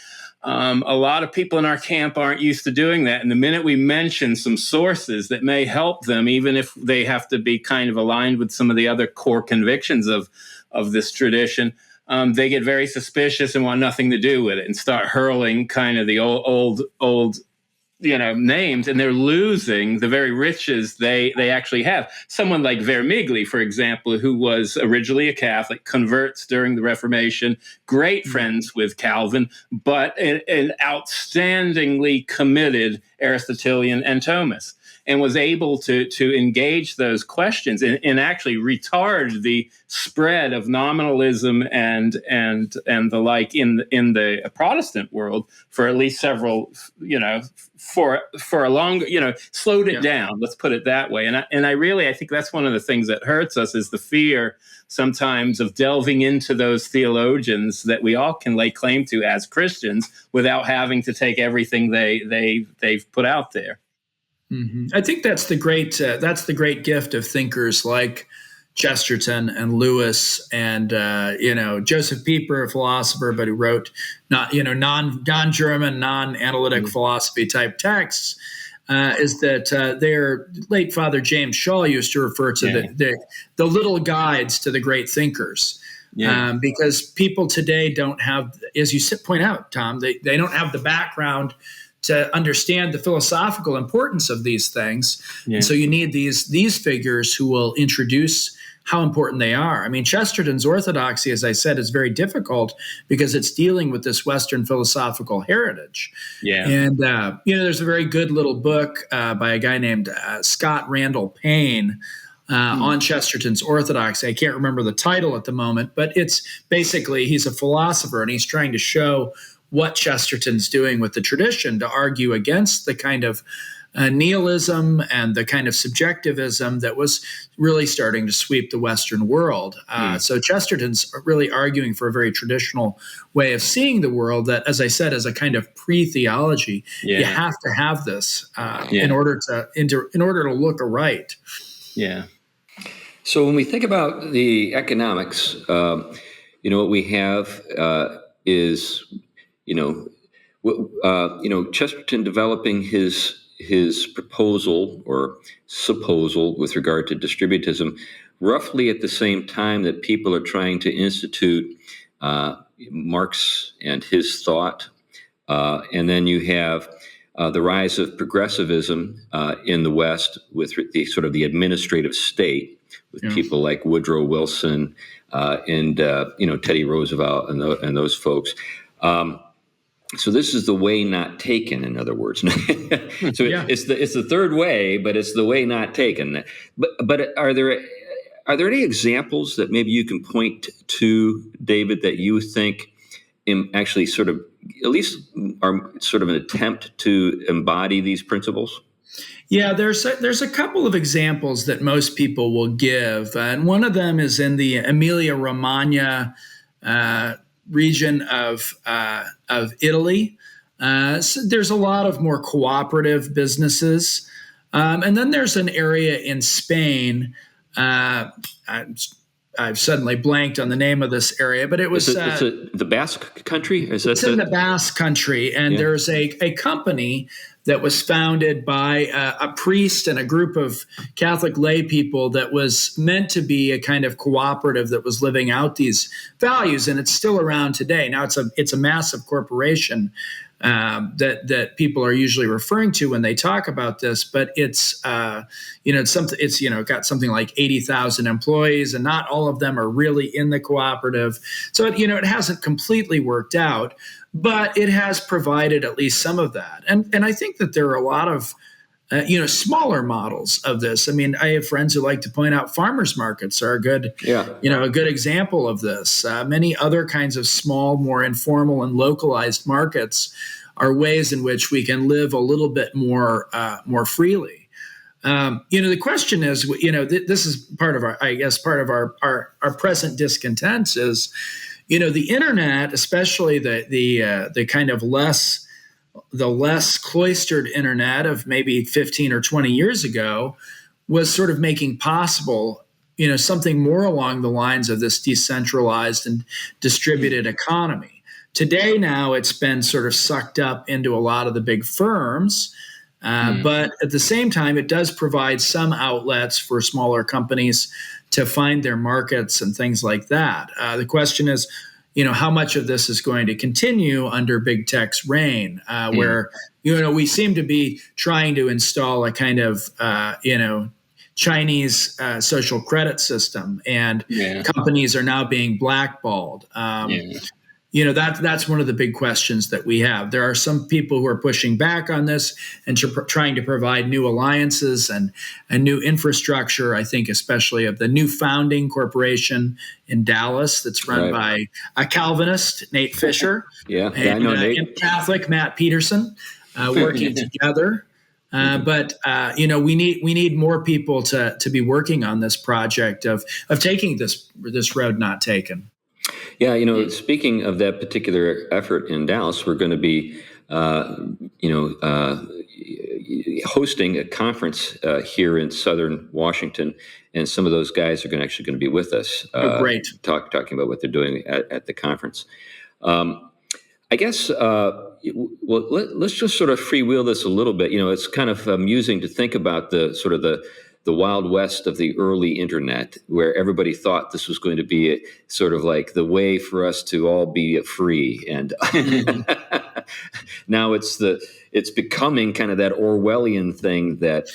A lot of people in our camp aren't used to doing that. And the minute we mention some sources that may help them, even if they have to be kind of aligned with some of the other core convictions of this tradition, they get very suspicious and want nothing to do with it and start hurling kind of the old names, and they're losing the very riches they actually have. Someone like Vermigli, for example, who was originally a Catholic, converts during the Reformation, great friends with Calvin, but an outstandingly committed Aristotelian and Thomist, and was able to engage those questions and actually retard the spread of nominalism and the like in the Protestant world for at least several, for a longer, slowed it down. Let's put it that way. And I think that's one of the things that hurts us is the fear sometimes of delving into those theologians that we all can lay claim to as Christians without having to take everything they've put out there. Mm-hmm. I think that's the great gift of thinkers like Chesterton and Lewis and Joseph Pieper, a philosopher, but who wrote non-German, non-analytic philosophy type texts. Is that their late Father James Shaw used to refer to the little guides to the great thinkers. Because people today don't have, as you point out, Tom, they don't have the background to understand the philosophical importance of these things. Yeah. And so you need these figures who will introduce how important they are. I mean, Chesterton's orthodoxy, as I said, is very difficult because it's dealing with this Western philosophical heritage. Yeah. And, there's a very good little book by a guy named Scott Randall Payne on Chesterton's orthodoxy. I can't remember the title at the moment, but it's basically, he's a philosopher and he's trying to show what Chesterton's doing with the tradition to argue against the kind of nihilism and the kind of subjectivism that was really starting to sweep the Western world. So Chesterton's really arguing for a very traditional way of seeing the world that, as I said, is a kind of pre-theology. Yeah. You have to have this in order to look aright. Yeah. So when we think about the economics, what we have is Chesterton developing his proposal or supposal with regard to distributism roughly at the same time that people are trying to institute Marx and his thought. And then you have the rise of progressivism in the West with the sort of the administrative state. people like Woodrow Wilson and Teddy Roosevelt and those folks. So this is the way not taken, in other words. It's the third way, but it's the way not taken. But are there any examples that maybe you can point to, David, that you think actually sort of at least are sort of an attempt to embody these principles? Yeah, there's a couple of examples that most people will give, and one of them is in the Emilia-Romagna region of Italy. So there's a lot of more cooperative businesses, and then there's an area in Spain. I've suddenly blanked on the name of this area, but it was the Basque Country. It's in the Basque Country, and there's a company that was founded by a priest and a group of Catholic lay people that was meant to be a kind of cooperative that was living out these values, and it's still around today. Now it's a massive corporation that people are usually referring to when they talk about this, but it's got something like 80,000 employees, and not all of them are really in the cooperative. So it hasn't completely worked out, but it has provided at least some of that. And I think that there are a lot of smaller models of this. I mean, I have friends who like to point out farmers markets are a good example of this. Many other kinds of small, more informal and localized markets are ways in which we can live a little bit more freely. The question is, this is part of our present discontents is, the internet, especially the kind of less cloistered internet of maybe 15 or 20 years ago, was sort of making possible, something more along the lines of this decentralized and distributed economy. Today, now it's been sort of sucked up into a lot of the big firms, but at the same time, it does provide some outlets for smaller companies to find their markets and things like that. The question is, how much of this is going to continue under big tech's reign, where, we seem to be trying to install a kind of, Chinese social credit system, and companies are now being blackballed. That's one of the big questions that we have. There are some people who are pushing back on this and trying to provide new alliances and new infrastructure. I think especially of the new founding corporation in Dallas that's run by a Calvinist, Nate Fisher, I know Nate. And Catholic, Matt Peterson, working together. But we need more people to be working on this project of taking this road not taken. Yeah, speaking of that particular effort in Dallas, we're going to be, hosting a conference here in Southern Washington, and some of those guys are actually going to be with us. Great. Talking about what they're doing at the conference. I guess, let's just sort of freewheel this a little bit. It's kind of amusing to think about the Wild West of the early internet, where everybody thought this was going to be sort of like the way for us to all be free. And now it's becoming kind of that Orwellian thing that,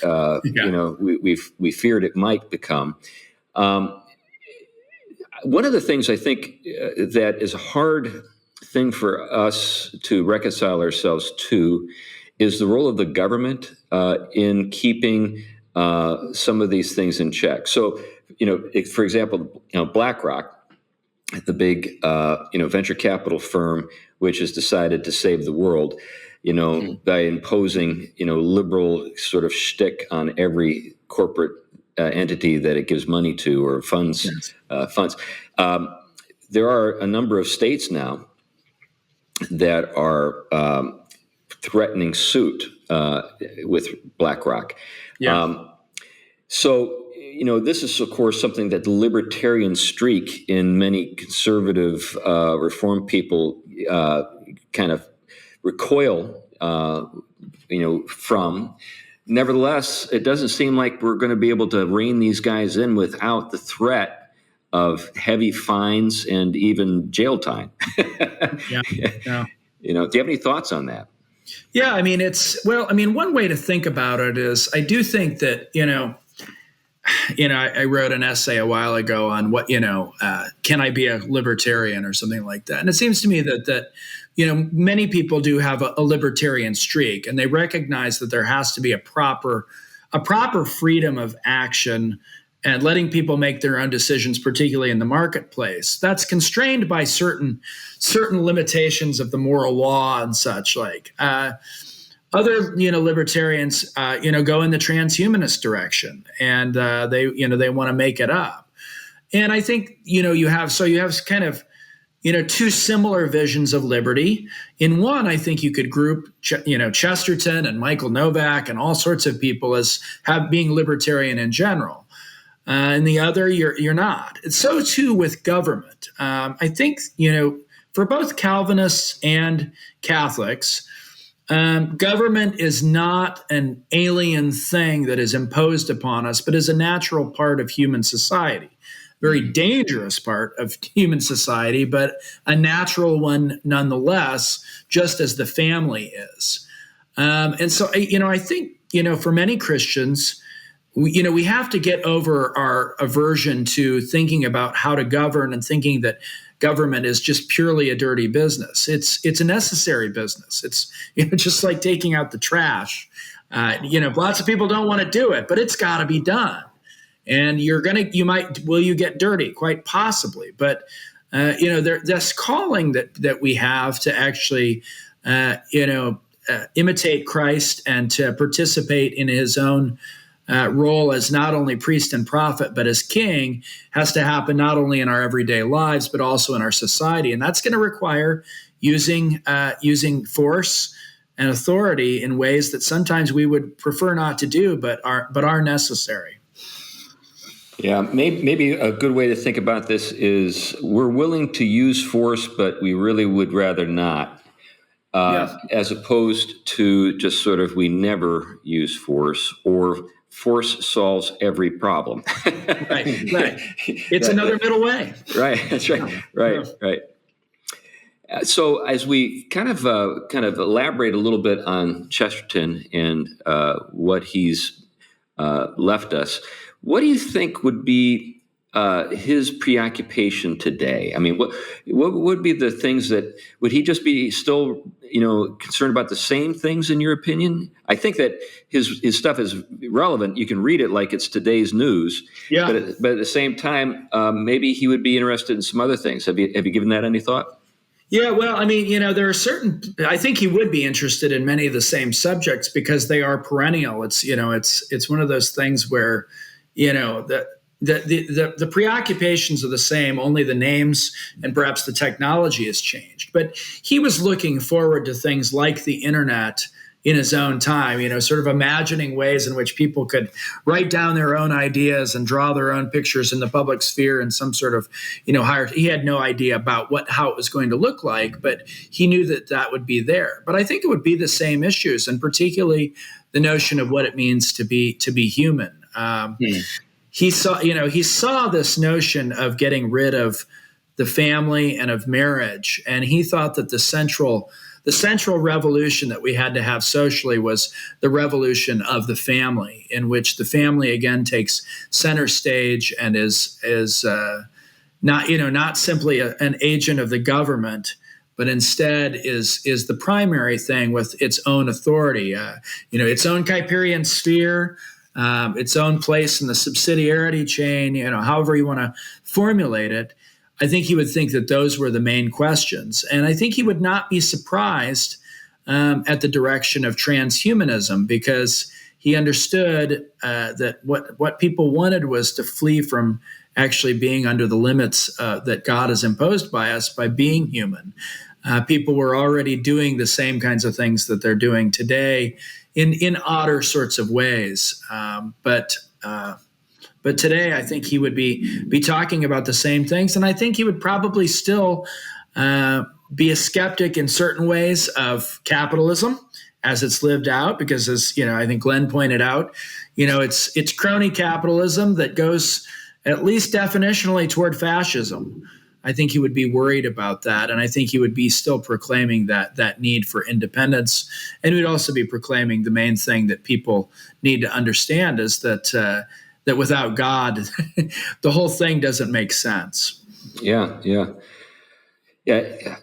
we feared it might become. One of the things I think that is a hard thing for us to reconcile ourselves to is the role of the government in keeping some of these things in check. So, for example, BlackRock, the big, venture capital firm, which has decided to save the world, by imposing, liberal sort of shtick on every corporate entity that it gives money to or funds. There are a number of states now that are threatening suit with BlackRock. So, this is, of course, something that the libertarian streak in many conservative reform people kind of recoil, from. Nevertheless, it doesn't seem like we're going to be able to rein these guys in without the threat of heavy fines and even jail time. Do you have any thoughts on that? Yeah, I mean, one way to think about it is I do think that, I wrote an essay a while ago on what, can I be a libertarian or something like that? And it seems to me that many people do have a libertarian streak, and they recognize that there has to be a proper freedom of action and letting people make their own decisions, particularly in the marketplace. That's constrained by certain limitations of the moral law and such like. Other, libertarians, go in the transhumanist direction, and they want to make it up. And I think, you have kind of, two similar visions of liberty. In one, I think you could group, Chesterton and Michael Novak and all sorts of people as being libertarian in general. And the other, you're not. It's so too with government. I think, for both Calvinists and Catholics, government is not an alien thing that is imposed upon us, but is a natural part of human society. Very dangerous part of human society, but a natural one nonetheless, just as the family is. And so, I think, for many Christians, we have to get over our aversion to thinking about how to govern and thinking that government is just purely a dirty business. It's a necessary business. It's just like taking out the trash. Lots of people don't want to do it, but it's got to be done. And will you get dirty? Quite possibly. But this calling that we have to actually imitate Christ and to participate in his own role as not only priest and prophet, but as king, has to happen not only in our everyday lives, but also in our society. And that's going to require using force and authority in ways that sometimes we would prefer not to do, but are necessary. Yeah, maybe a good way to think about this is we're willing to use force, but we really would rather not, as opposed to just sort of we never use force, or force solves every problem. Right. It's another middle way. Right. That's right. Right. So as we kind of elaborate a little bit on Chesterton and what he's left us, what do you think would be his preoccupation today? I mean, what would be the things that would he just be still, concerned about the same things in your opinion? I think that his stuff is relevant. You can read it like it's today's news. Yeah. But at the same time, maybe he would be interested in some other things. Have you given that any thought? Yeah, well, I mean, there are I think he would be interested in many of the same subjects because they are perennial. It's one of those things where, the preoccupations are the same, only the names and perhaps the technology has changed. But he was looking forward to things like the internet in his own time, sort of imagining ways in which people could write down their own ideas and draw their own pictures in the public sphere in some sort of, higher. He had no idea about how it was going to look like, but he knew that would be there. But I think it would be the same issues, and particularly the notion of what it means to be human. He saw this notion of getting rid of the family and of marriage, and he thought that the central revolution that we had to have socially was the revolution of the family, in which the family again takes center stage and is not simply an agent of the government, but instead is the primary thing with its own authority, its own Kuyperian sphere, its own place in the subsidiarity chain, however you want to formulate it. I think he would think that those were the main questions. And I think he would not be surprised at the direction of transhumanism, because he understood that what people wanted was to flee from actually being under the limits that God has imposed by us by being human. People were already doing the same kinds of things that they're doing today in odder sorts of ways. But today, I think he would be talking about the same things, and I think he would probably still be a skeptic in certain ways of capitalism as it's lived out, because, as I think Glenn pointed out, it's crony capitalism that goes at least definitionally toward fascism. I think he would be worried about that, and I think he would be still proclaiming that need for independence, and he would also be proclaiming the main thing that people need to understand is that that without God, the whole thing doesn't make sense. Yeah.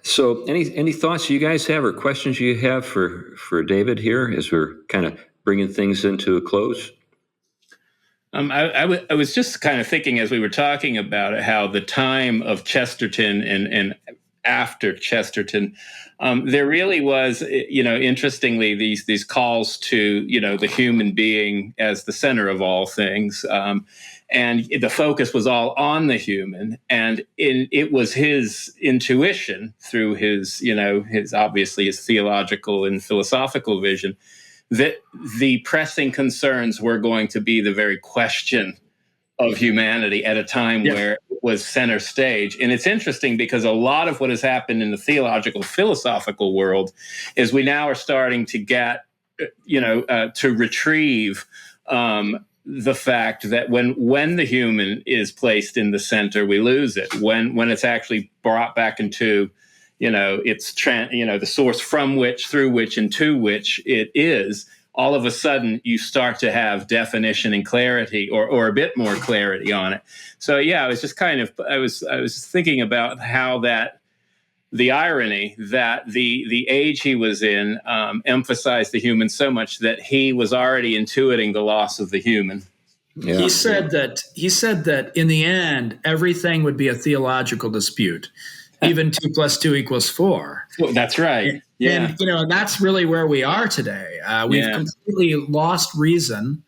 So, any thoughts you guys have or questions you have for David here as we're kind of bringing things into a close? I was just kind of thinking as we were talking about it, how the time of Chesterton and after Chesterton, there really was, interestingly, these calls to, the human being as the center of all things. And the focus was all on the human. And it was his intuition through his obviously his theological and philosophical vision that the pressing concerns were going to be the very question of humanity at a time where it was center stage. And it's interesting because a lot of what has happened in the theological, philosophical world is we now are starting to get, to retrieve the fact that when the human is placed in the center, we lose it. When it's actually brought back into it's the source from which, through which, and to which it is, all of a sudden you start to have definition and clarity or a bit more clarity on it. So I was just I was thinking about how that the irony that the age he was in emphasized the human so much that he was already intuiting the loss of the human. Yeah. He said that in the end, everything would be a theological dispute. Even 2 + 2 = 4. Well, that's right. Yeah. And that's really where we are today. We've completely lost reason.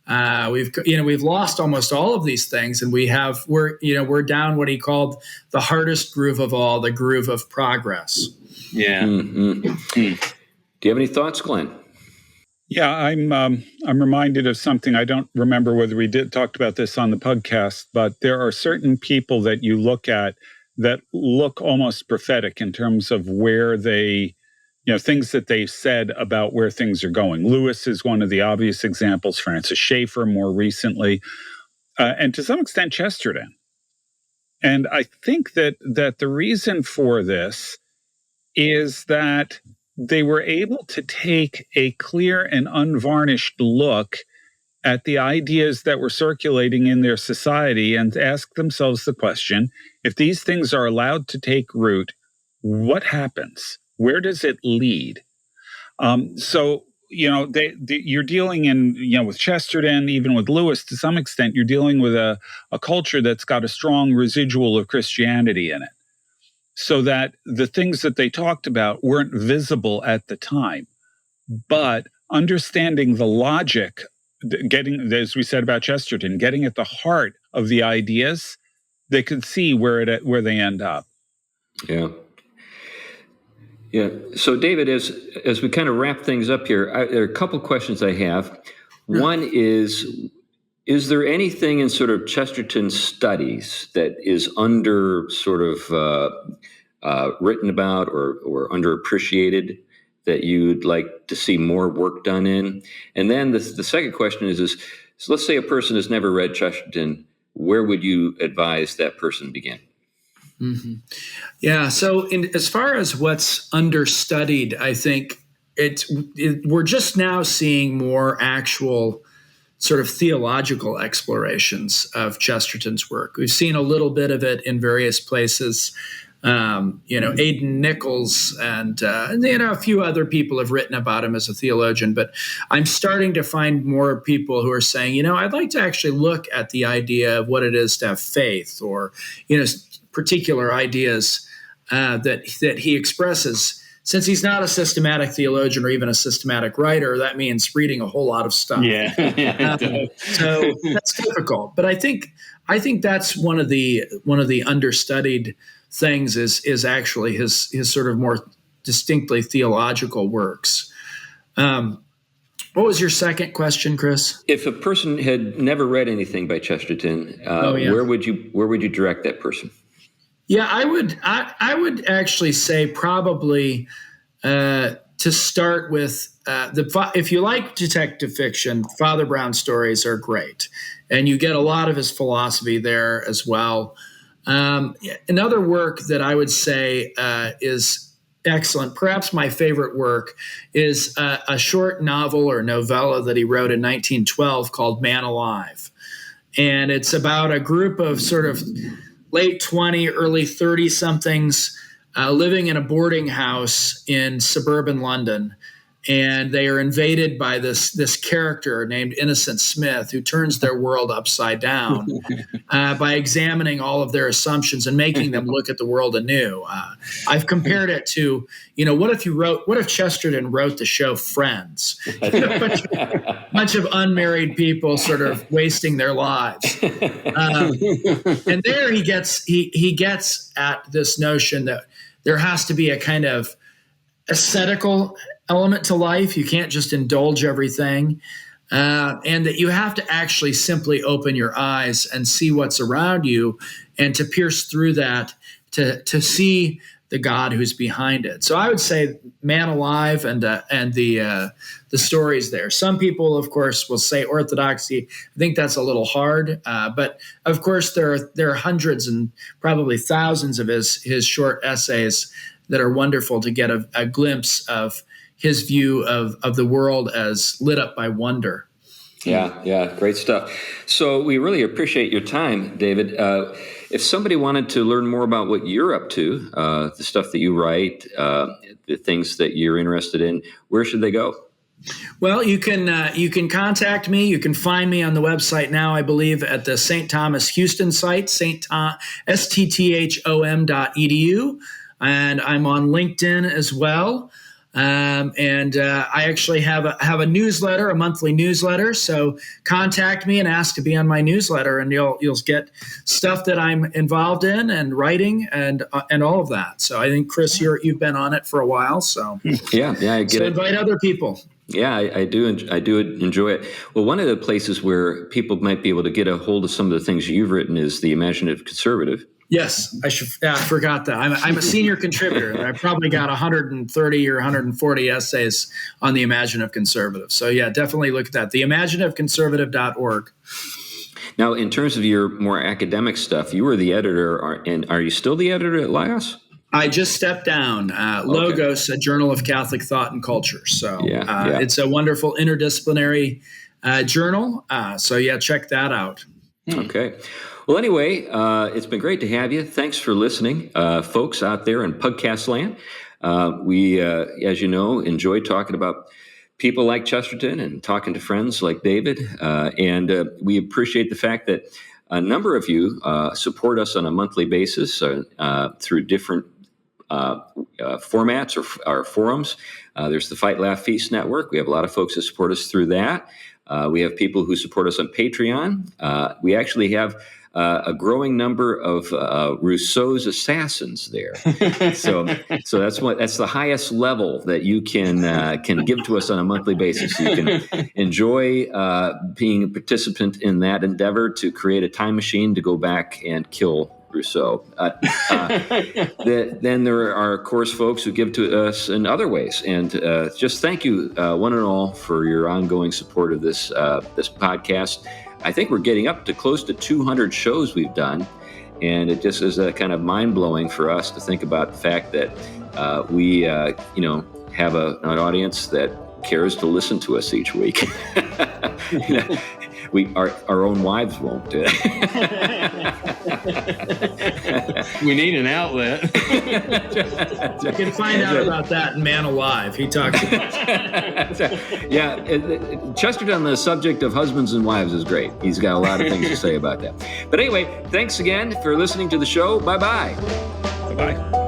We've lost almost all of these things, and we're down what he called the hardest groove of all, the groove of progress. Yeah. Mm-hmm. Do you have any thoughts, Glenn? Yeah, I'm reminded of something. I don't remember whether we talked about this on the podcast, but there are certain people that you look at that look almost prophetic in terms of where they, things that they've said about where things are going. Lewis is one of the obvious examples, Francis Schaeffer more recently, and to some extent Chesterton. And I think that the reason for this is that they were able to take a clear and unvarnished look at the ideas that were circulating in their society and ask themselves the question, if these things are allowed to take root, what happens? Where does it lead? You're dealing with Chesterton, even with Lewis, to some extent, you're dealing with a culture that's got a strong residual of Christianity in it. So that the things that they talked about weren't visible at the time. But understanding the logic, getting, as we said about Chesterton, getting at the heart of the ideas, they could see where they end up. Yeah. So, David, as we kind of wrap things up here, there are a couple questions I have. One is there anything in sort of Chesterton's studies that is under sort of written about or underappreciated that you'd like to see more work done in? And then the second question is so let's say a person has never read Chesterton, where would you advise that person begin? Mm-hmm. Yeah. So as far as what's understudied, I think we're just now seeing more actual sort of theological explorations of Chesterton's work. We've seen a little bit of it in various places. Aidan Nichols and a few other people have written about him as a theologian, but I'm starting to find more people who are saying, I'd like to actually look at the idea of what it is to have faith, or, particular ideas that he expresses. Since he's not a systematic theologian or even a systematic writer, that means reading a whole lot of stuff. So that's difficult. But I think that's one of the understudied things is actually his sort of more distinctly theological works. What was your second question, Chris? If a person had never read anything by Chesterton, where would you direct that person? Yeah, I would actually say probably to start with if you like detective fiction, Father Brown's stories are great, and you get a lot of his philosophy there as well. Another work that I would say is excellent, perhaps my favorite work, is a short novel or novella that he wrote in 1912 called Man Alive. And it's about a group of sort of late 20, early 30 somethings living in a boarding house in suburban London. And they are invaded by this character named Innocent Smith, who turns their world upside down by examining all of their assumptions and making them look at the world anew. I've compared it to, what if Chesterton wrote the show Friends? A bunch of unmarried people sort of wasting their lives. And there he gets at this notion that there has to be a kind of ascetical element to life. You can't just indulge everything, and that you have to actually simply open your eyes and see what's around you, and to pierce through that to see the God who's behind it. So I would say Man Alive and the stories there. Some people, of course, will say Orthodoxy. I think that's a little hard, but of course there are hundreds and probably thousands of his short essays that are wonderful to get a glimpse of his view of the world as lit up by wonder. Yeah, great stuff. So we really appreciate your time, David. If somebody wanted to learn more about what you're up to, the stuff that you write, the things that you're interested in, where should they go? Well, you can contact me. You can find me on the website now, I believe, at the St. Thomas Houston site, stthom.edu. And I'm on LinkedIn as well. And I actually have a newsletter, a monthly newsletter. So contact me and ask to be on my newsletter, and you'll get stuff that I'm involved in and writing and all of that. So I think, Chris, you've been on it for a while. So yeah, I get it. Invite other people. Yeah, I do enjoy it. Well, one of the places where people might be able to get a hold of some of the things you've written is the Imaginative Conservative. Yes, I forgot that. I'm a senior contributor. I probably got 130 or 140 essays on the Imaginative Conservative. So yeah, definitely look at that. theimaginative.conservative.org. Now, in terms of your more academic stuff, you were the editor, and are you still the editor at Laos? I just stepped down. Logos, a journal of Catholic thought and culture. So it's a wonderful interdisciplinary journal. So yeah, check that out. Okay. Well, anyway, it's been great to have you. Thanks for listening, folks out there in Pugcast land. We, as you know, enjoy talking about people like Chesterton and talking to friends like David. And we appreciate the fact that a number of you support us on a monthly basis through different formats or forums. There's the Fight, Laugh, Feast Network. We have a lot of folks that support us through that. We have people who support us on Patreon. We actually have a growing number of Rousseau's assassins there. So that's the highest level that you can give to us on a monthly basis. You can enjoy being a participant in that endeavor to create a time machine to go back and kill Rousseau. Then there are, of course, folks who give to us in other ways. And just thank you, one and all, for your ongoing support of this podcast. I think we're getting up to close to 200 shows we've done. And it just is kind of mind-blowing for us to think about the fact that we have an audience that cares to listen to us each week. Our own wives won't do it. We need an outlet. You can find out about that in Man Alive. He talks about it. Yeah, Chesterton on the subject of husbands and wives is great. He's got a lot of things to say about that. But anyway, thanks again for listening to the show. Bye-bye. Bye-bye.